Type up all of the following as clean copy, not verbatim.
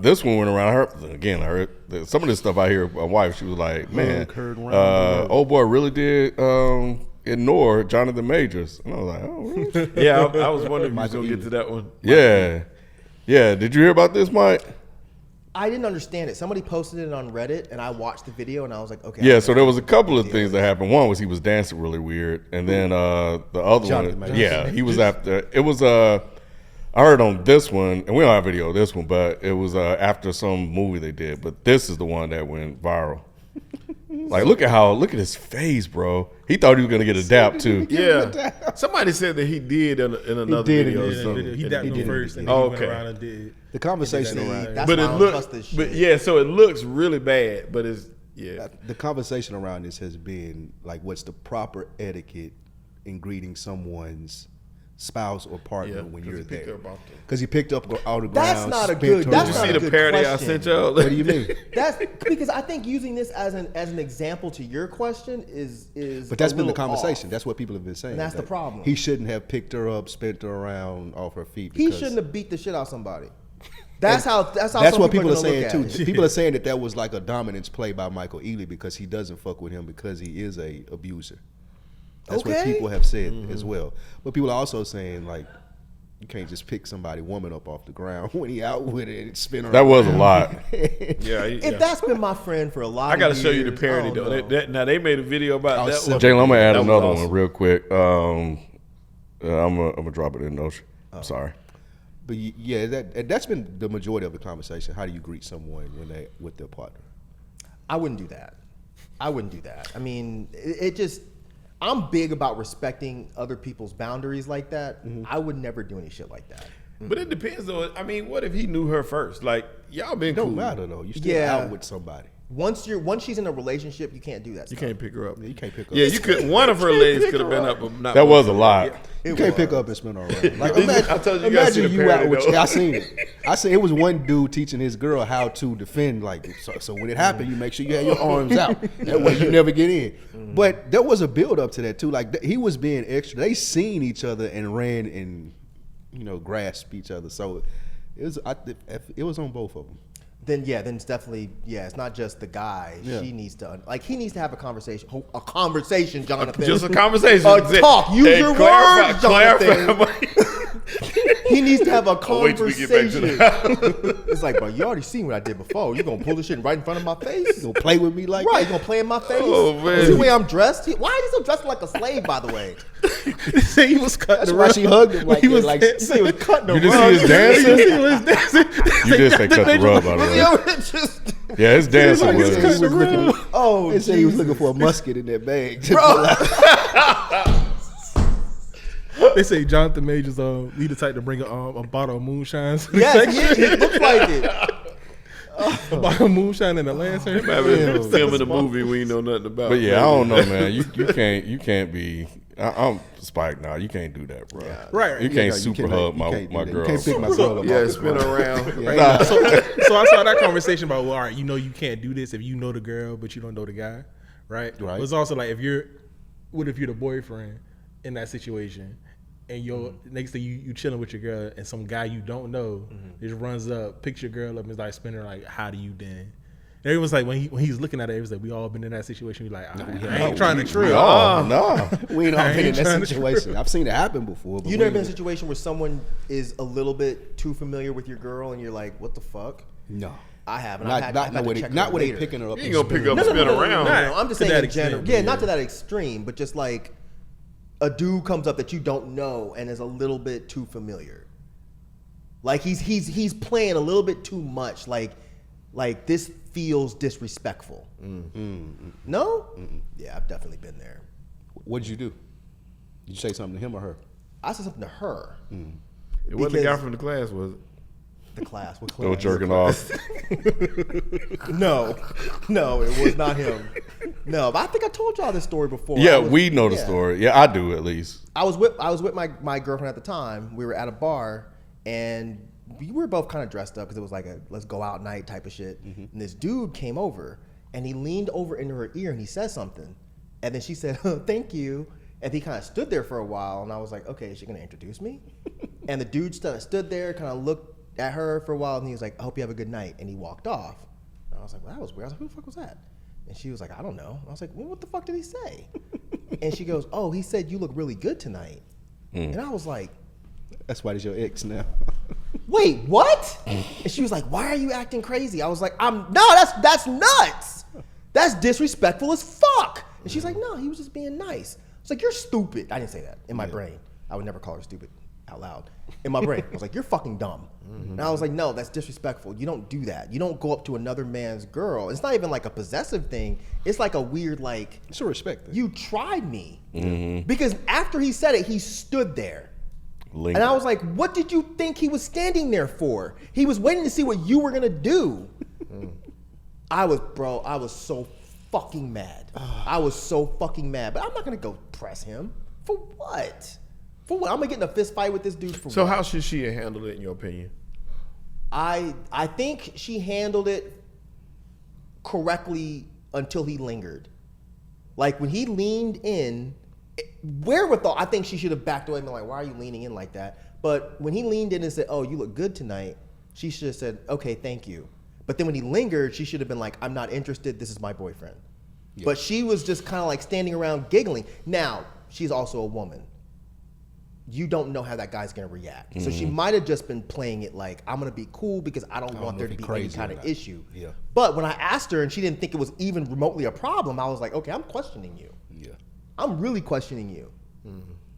this one went around. I heard some of this stuff I hear. My wife, she was like, "Man, old boy really did ignore Jonathan Majors." And I was like, "Oh, really?" Yeah, I was wondering if you was gonna get to that one. Yeah. Did you hear about this, Mike? I didn't understand it. Somebody posted it on Reddit, and I watched the video, and I was like, okay. Yeah, so there was a couple of things that happened. One was he was dancing really weird, and then the other one, he was after. It was I heard on this one, and we don't have video of this one, but it was after some movie they did. But this is the one that went viral. Like, look at his face, bro. He thought he was gonna get a dap too. Yeah, somebody said that he did in another video. He dapped him first, and then he went around and did the conversation around. But it looks, so it looks really bad. But it's the conversation around this has been like, what's the proper etiquette in greeting someone's spouse or partner when you're there? Because he picked up out of the ground. That's not a good. That's not a good question. Did you see the parody I sent y'all? What do you mean? That's because I think using this as an example to your question is. But that's been the conversation. Off. That's what people have been saying. And that's the problem. He shouldn't have picked her up, spent her around off her feet. He shouldn't have beat the shit out of somebody. That's how. That's what people are saying too. People are saying that was like a dominance play by Michael Ealy because he doesn't fuck with him because he is a abuser. That's what people have said as well. But people are also saying, like, you can't just pick somebody, woman up off the ground when he out with it and spin around. That was a lot. If that's been my friend for a lot of years. I got to show you the parody, though. Now, they made a video about that one. Jalen, I'm going to add another one real quick. I'm gonna drop it in Notion. I'm sorry. But, yeah, that's been the majority of the conversation. How do you greet someone when they with their partner? I wouldn't do that. I mean, it just... I'm big about respecting other people's boundaries like that. I would never do any shit like that. But it depends though. I mean, what if he knew her first? Like, y'all been cool. Don't matter though. You still out with somebody. Once she's in a relationship, you can't do that. You can't pick her up. Yeah, you can't pick up. Yeah, you could. One of her legs could have been up, but not. That was a lot. You can't pick up and spin around. Like, I told you guys imagine you out with. I seen it. It was one dude teaching his girl how to defend. Like, so when it happened, you make sure you have your arms out. That way you never get in. But there was a build up to that too. Like, he was being extra. They seen each other and ran and grasped each other. So it was on both of them. Then it's definitely it's not just the guy. Yeah. She needs to he needs to have a conversation. A conversation, Jonathan. Just a conversation. Talk. Use your words, Jonathan. He needs to have a conversation. It's like, bro, you already seen what I did before. You gonna pull this shit right in front of my face? You gonna play with me like that? You gonna play in my face? Oh man! See the way I'm dressed? Why is he so dressed like a slave? By the way, he was cutting. That's why she hugged him like he was cutting. You just see his dancing. You did say cut the rub out of it. Yeah, his dancing was. They said he was looking for a musket in that bag. They say Jonathan Majors he the type to bring a bottle of moonshine. Yes, it looks like it. A bottle of moonshine and a lantern. Filming a movie we know nothing about. But yeah, I don't know, man. You can't be. I'm Spike now. You can't do that, bro. Yeah. Right. You can't hug my girl. You can't pick my girl up. Yeah, spin around. So I saw that conversation about, well, all right, you can't do this if you know the girl, but you don't know the guy, right? Right. But it's also like, what if you're the boyfriend in that situation, and next thing you chilling with your girl, and some guy you don't know just runs up, picks your girl up, and is like spinning her, like, how do you then? And it was like when he's looking at it, it was like, we all been in that situation. We like, I ain't trying to trip. No, we ain't all been in that situation. I've seen it happen before. But you never been in a situation where someone is a little bit too familiar with your girl, and you're like, what the fuck? No. I haven't. Not when they picking her up. You ain't gonna pick up and spin around. No, I'm just saying in general. Yeah, not to that extreme, but just like a dude comes up that you don't know and is a little bit too familiar. Like he's playing a little bit too much. Like this feels disrespectful. No? Yeah, I've definitely been there. What did you do? Did you say something to him or her? I said something to her. It wasn't the guy from the class, was it? The class. What class? No jerking off. No, it was not him. No, but I think I told y'all this story before. Yeah, we know the story. Yeah, I do at least. I was with my girlfriend at the time. We were at a bar, and we were both kind of dressed up because it was like a let's go out night type of shit. And this dude came over, and he leaned over into her ear, and he said something. And then she said, thank you. And he kind of stood there for a while, and I was like, okay, is she going to introduce me? And the dude stood there, kind of looked at her for a while, and he was like, I hope you have a good night. And he walked off. And I was like, well, that was weird. I was like, who the fuck was that? And she was like, I don't know. I was like, well, what the fuck did he say? And she goes, oh, he said you look really good tonight. And I was like, That's why he's your ex now. wait, what? And she was like, why are you acting crazy? I was like, that's nuts. That's disrespectful as fuck. And she's like, no, he was just being nice. I was like, you're stupid. I didn't say that in my brain. I would never call her stupid out loud. In my brain, I was like, you're fucking dumb. And I was like, no, that's disrespectful. You don't do that. You don't go up to another man's girl. It's not even like a possessive thing. It's like a weird, like, It's a respect thing. you tried me. Because after he said it, he stood there. And I was like, what did you think he was standing there for? He was waiting to see what you were going to do. I was so fucking mad. I was so fucking mad. But I'm not going to go press him. For what? For what? I'm going to get in a fist fight with this dude for So what? how should she have handled it, in your opinion? I think she handled it correctly until he lingered. Like when he leaned in, wherewithal, I think she should have backed away and been like, why are you leaning in like that? But when he leaned in and said, oh, you look good tonight, she should have said, okay, thank you. But then when he lingered, she should have been like, I'm not interested, this is my boyfriend. Yeah. But she was just kind of like standing around giggling. Now, she's also a woman. You don't know how that guy's gonna react. So she might have just been playing it like, I'm gonna be cool because I don't want there to be any kind of issue. Yeah. But when I asked her and she didn't think it was even remotely a problem, I was like, okay, I'm questioning you. Yeah. I'm really questioning you.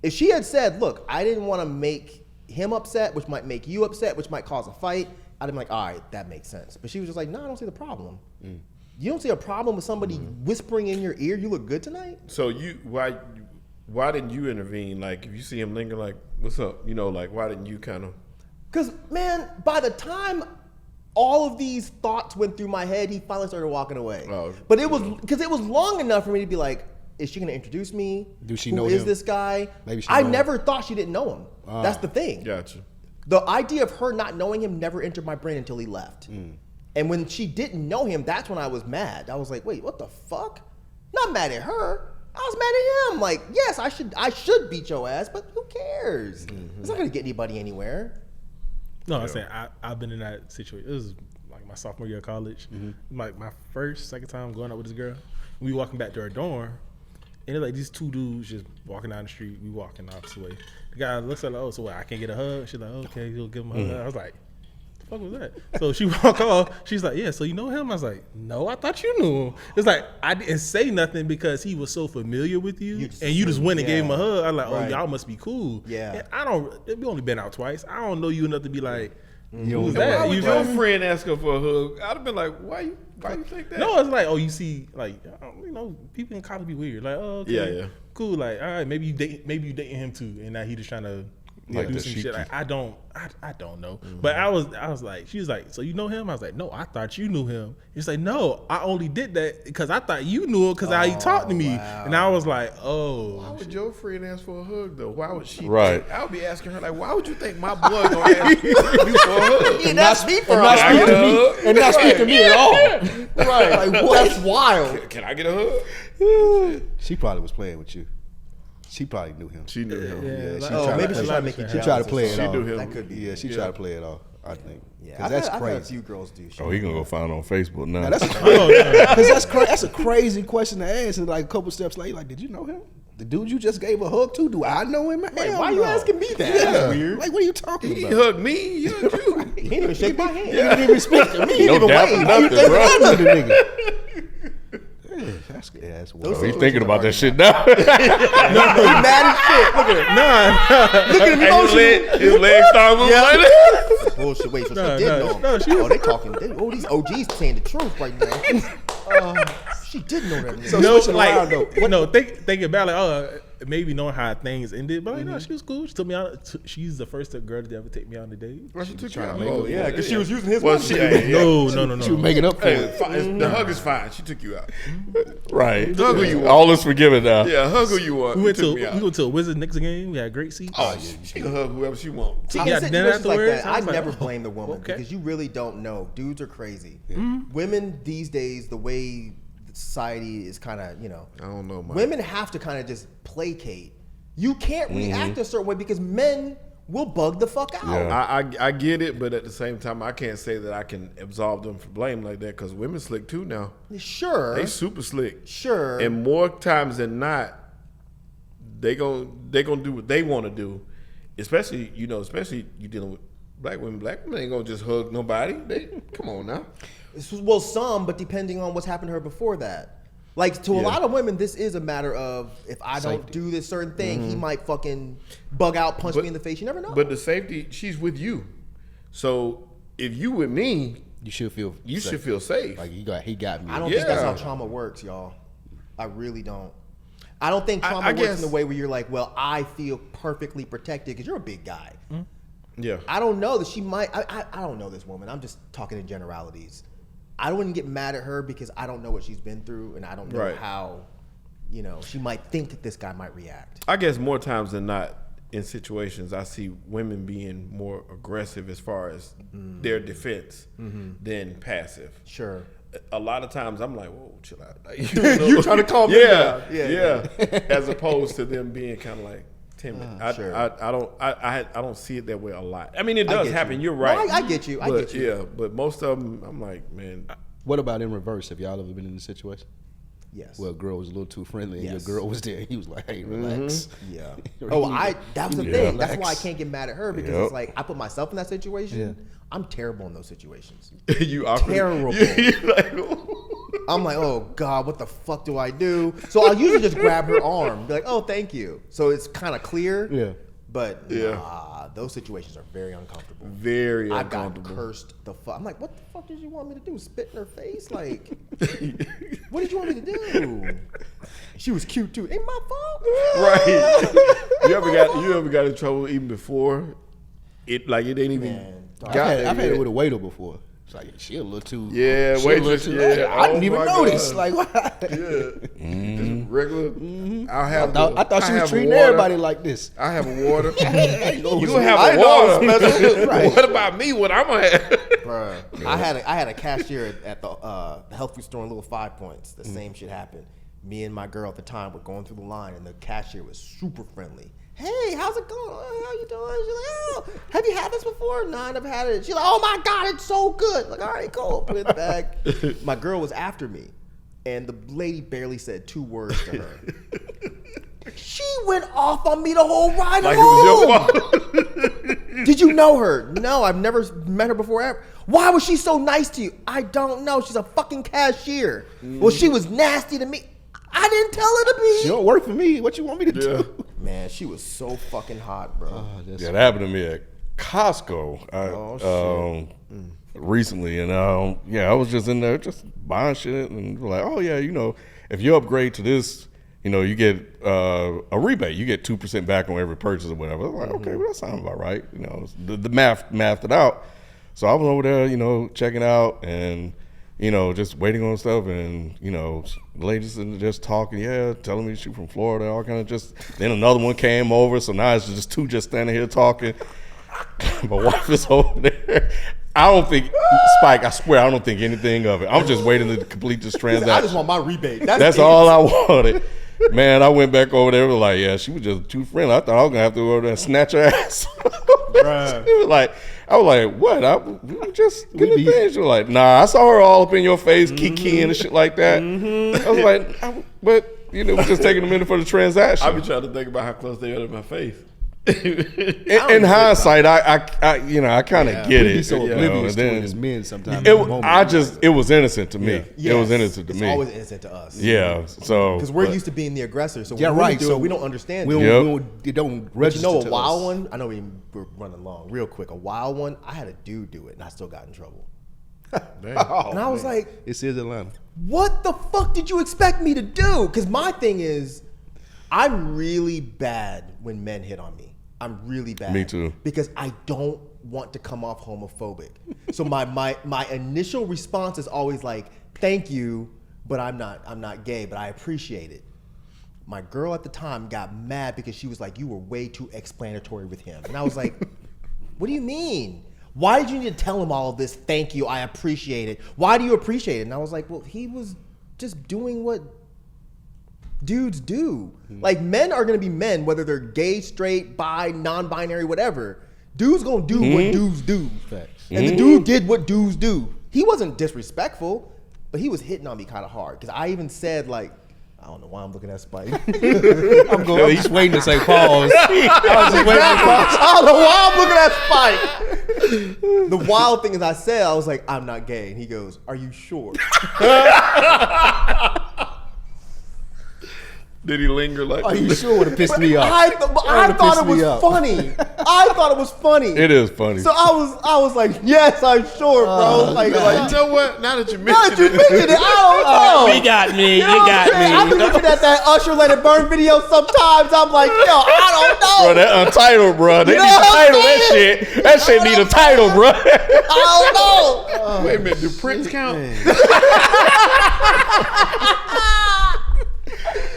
If she had said, look, I didn't want to make him upset, which might make you upset, which might cause a fight, I'd have been like, all right, that makes sense. But she was just like, no, I don't see the problem. You don't see a problem with somebody whispering in your ear, you look good tonight? So why didn't you intervene? Like, if you see him linger, like, what's up? You know, like, why didn't you kind of? Because, man, by the time all of these thoughts went through my head, he finally started walking away. Oh, but it was because it was long enough for me to be like, is she going to introduce me? Do she Who know is him? this guy? Maybe she I know never thought she didn't know him. That's the thing. Gotcha. The idea of her not knowing him never entered my brain until he left. And when she didn't know him, that's when I was mad. I was like, wait, what the fuck? Not mad at her. I was mad at him. Like, yes, I should beat your ass, but who cares? It's not gonna get anybody anywhere. No, I'm saying I've been in that situation. It was like my sophomore year of college. Like my second time going out with this girl. We walking back to our dorm, and it's like these two dudes just walking down the street. We walking the opposite way. The guy looks at like, oh, so what? I can't get a hug. She's like, okay, you'll give him a hug. I was like, the fuck was that? So she walk off. She's like, yeah, so you know him? I was like, no, I thought you knew him. It's like I didn't say nothing because he was so familiar with you and you just went and gave him a hug. I was like, oh, y'all must be cool. Yeah. And we only been out twice. I don't know you enough to be like, Why who's that? would You your know? friend ask her for a hug? I'd have been like, why you think that? No, it's like, oh, you see, like, you know, people in college be weird. Like, oh, okay, Yeah. cool. Like, all right, maybe you dating him too, and now he just trying to Like do the some sheep shit. keep- Like, I don't know. But I was like, she was like, so you know him? I was like, no, I thought you knew him. He's like, no, I only did that because I thought you knew him because how he talked to me, and I was like, Why oh. would your friend ask for a hug though? Why would she? Right. I would be asking her like, why would you think my boy gonna ask you for a hug? And that's me for Can I get a hug? And not speak to me at all. right. Like, what? That's wild. Can I get a hug? She probably was playing with you. She probably knew him. She knew him. Yeah, she Oh, tried maybe to she's play- trying to make you She jealous. tried to play it She off. knew him. That could be. Yeah, she tried to play it off, I think. Yeah, Because that's I've had a crazy. few girls do shit. Oh, he gonna go find on Facebook now. Now, that's because that's a crazy question to ask. And like a couple steps later, like, did you know him? The dude you just gave a hug to, do I know him? Wait, Hell why are you no. asking me that? Yeah. That's weird. Like, what are you talking He about? hugged me. He hugged you. He didn't even shake my hand. You didn't even speak to me. No You didn't doubt even or wave. nothing, You bro. think I know the nigga. That's wild. Oh, he's thinking about that shit now. He mad as shit. Look at him. Nah. Look at him. And his legs start moving like that. Bullshit. Wait, so Nah, she did nah. know him. No, she- Oh, they talking. These OGs saying the truth right now. She did know that nigga. So No, switching around, though. like, no, thinking about like, maybe knowing how things ended, but like, no, she was cool. She took me out. She's the first girl to ever take me on a date. Well, she took you trying out. to make Oh, up. yeah, because she was using his Well, money. she, hey, No. She was making up for Hey, it. the hug is fine. She took you out. Right. Hug who you want. All is forgiven now. Yeah, hug who you want. We went She took me out. to a Wizards Knicks game. We had great seats. Oh, she can hug whoever she wants. See, Yeah, in then situations like afterwards, that, I I was like, never oh, blame the woman okay. because you really don't know. Dudes are crazy. Women these days, the way society is kind of, I don't know, man. women have to kind of just placate. You can't react a certain way because men will bug the fuck out. Yeah. I get it, but at the same time, I can't say that I can absolve them for blame like that because women slick too now. Sure. They super slick. Sure. And more times than not, they gon' do what they want to do. Especially you dealing with black women. Black women ain't gonna just hug nobody. Come on now. Well, some, but depending on what's happened to her before that. Like, to a lot of women, this is a matter of, if I don't do this certain thing, he might fucking bug out, punch me in the face. You never know. But the safety, she's with you. So if you with me, You should feel safe. Like he got me. I don't think that's how trauma works, y'all. I really don't. I don't think trauma works in the way where you're like, well, I feel perfectly protected because you're a big guy. Yeah. I don't know that she might. I don't know this woman. I'm just talking in generalities. I wouldn't get mad at her because I don't know what she's been through, and I don't know how, she might think that this guy might react. I guess more times than not, in situations, I see women being more aggressive as far as their defense than passive. Sure. A lot of times, I'm like, "Whoa, chill out." Like, You're trying to calm me down. Yeah. As opposed to them being kind of like timid. Sure. I don't see it that way a lot. I mean, it does happen. You're right. No, I get you. I get you. Yeah, but most of them, I'm like, man. What about in reverse? Have y'all ever been in a situation? Yes. Where a girl was a little too friendly and your girl was there. He was like, hey, relax. Yeah. Really? That's the thing. That's why I can't get mad at her because it's like I put myself in that situation. Yeah. I'm terrible in those situations. You awkward. Terrible. You're like, I'm like, oh God, what the fuck do I do? So I'll usually just grab her arm, be like, oh, thank you. So it's kind of clear. Yeah. But those situations are very uncomfortable. Very I uncomfortable. got cursed the fuck. I'm like, what the fuck did you want me to do? Spit in her face? Like, what did you want me to do? She was cute too. Ain't my fault. Right. You ever got in trouble even before? It ain't even. Man, I've had it with a waiter before. It's like she a little too. Yeah, waitress. Yeah, I didn't even my notice. God. Like what? Yeah, just regular. I thought she was treating everybody like this. I have a water. You You have a water. Right. What about me? What I'm gonna have? Bruh, I had a cashier at the health food store in Little 5 Points. The same shit happened. Me and my girl at the time were going through the line, and the cashier was super friendly. Hey, how's it going? Oh, how you doing? She's like, oh, have you had this before? No, I never had it. She's like, oh my God, it's so good. Like, all right, cool. Put it in the bag. My girl was after me, and the lady barely said 2 words to her. She went off on me the whole ride Like home. it was your fault. Did you know her? No, I've never met her before ever. Why was she so nice to you? I don't know. She's a fucking cashier. Well, she was nasty to me. I didn't tell her to be. She don't work for me. What you want me to do? Man, she was so fucking hot, bro. Yeah, that happened to me at Costco recently, and I was just in there just buying shit, and like, oh yeah, if you upgrade to this, you get a rebate. You get 2% back on every purchase or whatever. I'm like, okay, well that sounds about right. The mathed it out. So I was over there, checking out and. Just waiting on stuff, and the ladies just talking, telling me she's from Florida, all kind of just. Then another one came over, so now it's just 2 just standing here talking. My wife is over there. I don't think Spike. I swear, I don't think anything of it. I'm just waiting to complete this transaction. I just want my rebate. That's all I wanted. Man, I went back over there. Was like, yeah, she was just too friendly. I thought I was gonna have to go over there and snatch her ass. It was like. I was like, what? We were just getting things. She was like, nah, I saw her all up in your face, kikiing and shit like that. I was like, but, we're just taking a minute for the transaction. I be trying to think about how close they are to my face. In hindsight, I kind of get We it. be so oblivious to it as men sometimes. in the moment. It was innocent to me. Yes, It was innocent to it's me. always innocent to us. Yeah, so Because we're used to being the aggressor. So Yeah, when right. we do So it, we don't understand We it. it don't But register a to wild us. one, I know we're running long real quick. A wild one, I had a dude do it, and I still got in trouble. And I was like, This is Atlanta. what the fuck did you expect me to do? Because my thing is, I'm really bad when men hit on me. I'm really bad. Me too. Because I don't want to come off homophobic. So my initial response is always like, thank you, but I'm not gay, but I appreciate it. My girl at the time got mad because she was like, you were way too explanatory with him. And I was like, what do you mean? Why did you need to tell him all of this? Thank you, I appreciate it. Why do you appreciate it? And I was like, well, he was just doing what dudes do. Like, men are gonna be men, whether they're gay, straight, bi, non-binary, whatever. Dudes gonna do what dudes do. And the dude did what dudes do. He wasn't disrespectful, but he was hitting on me kind of hard. Because I even said, like, I don't know why I'm looking at Spike. I'm just waiting to say pause. I was just waiting to pause. I don't know why I'm looking at Spike. The wild thing is I was like, I'm not gay. And he goes, are you sure? Did he linger like? Are you sure would have pissed me off? I thought it was funny. I thought it was funny. It is funny. So I was like, yes, I'm sure, bro. Like, you know what? Now that you now that mentioned you mentioned it, I don't know. You got me. You know what got I'm saying? me. I be looking at that Usher Let It Burn video sometimes. I'm like, yo, I don't know. Bro, that untitled, bro. They You need know to what I'm title that saying? shit. That shit need a title, bro. I don't know. Wait a minute, do Prince count?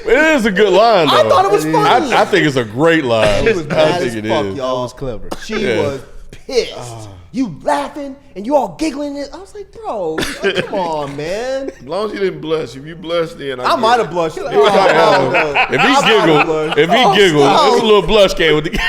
It is a good line, though. I thought it was funny. I think it's a great line. She was I mad think as it fuck, is. y'all. That was clever. She Yeah. was pissed. You laughing and you all giggling. I was like, bro, come on, man. As long as you didn't blush. If you blushed, then I might have blushed. If he giggled, it's a little blush came with the.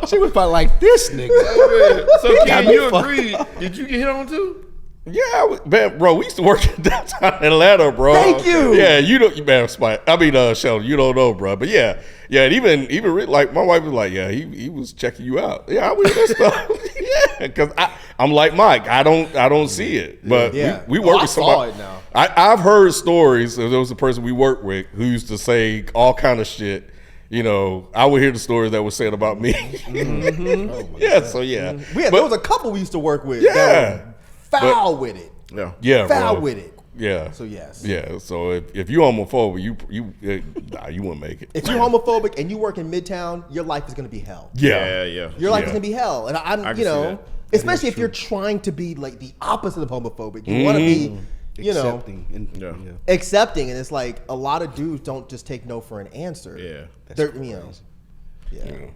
She was probably like, this nigga. So, Ken, you agree? Did you get hit on too? Yeah, man, bro, we used to work in downtown Atlanta, bro. Thank you. Yeah, you don't, man, Spike. I mean, Sheldon, you don't know, bro. But yeah, and even like my wife was like, yeah, he was checking you out. Yeah, I was that stuff. Yeah, because I'm like Mike. I don't see it, but Yeah. we work I with saw somebody. it now. I've heard stories. There was a person we worked with who used to say all kind of shit. You know, I would hear the stories that were said about me. Yeah, so yeah. There was a couple we used to work with. Yeah. That were foul with it. Yeah, Foul bro. with it. Yeah. So yes. Yeah. So if you homophobic, you wouldn't make it. If you're homophobic and you work in Midtown, your life is gonna be hell. Yeah. Your life is gonna be hell. And I'm can you see know, that. especially if you're trying to be like the opposite of homophobic. You wanna be, you know, Accepting. And, accepting. And it's like a lot of dudes don't just take no for an answer. Yeah. They're, you know. Yeah.